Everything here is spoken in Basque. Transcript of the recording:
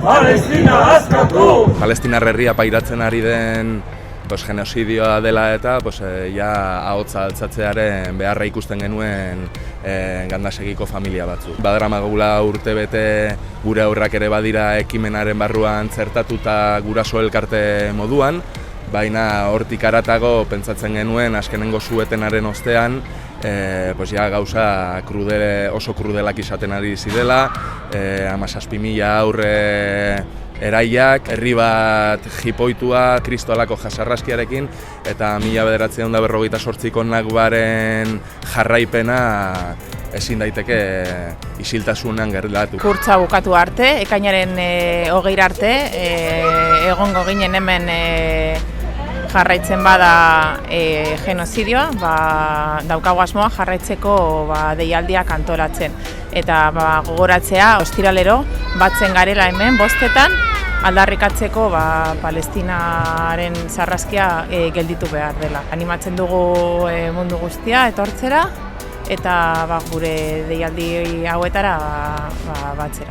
Palestina askatu! Palestinar herria pairatzen ari den genozidioa dela eta ja ahotsa altzatzearen beharra ikusten genuen Gandasegiko familia batzuk. Badaramagula urtebete gure aurrak ere badira ekimenaren barruan txertatuta guraso elkarte moduan, baina hortik haratago pentsatzen genuen azkenengo suetenaren ostean ja gauza oso krudelak izaten ari zirela, 17.000 aurre eraiak, herri bat jipoitua kristoalako jasarraskiarekin eta 1948ko Nakbaren jarraipena ezin daiteke isiltasunean gertatu. Kurtza bukatu arte, ekainaren 20 arte, egongo ginen hemen jarraitzen bada genozidioa, daukagu asmoa jarraitzeko deialdiak antolatzen. Eta gogoratzea, ostiralero, batzen garela hemen, bostetan, aldarrikatzeko Palestinaren sarraskia gelditu behar dela. Animatzen dugu mundu guztia etortzera eta gure deialdi hauetara batzen.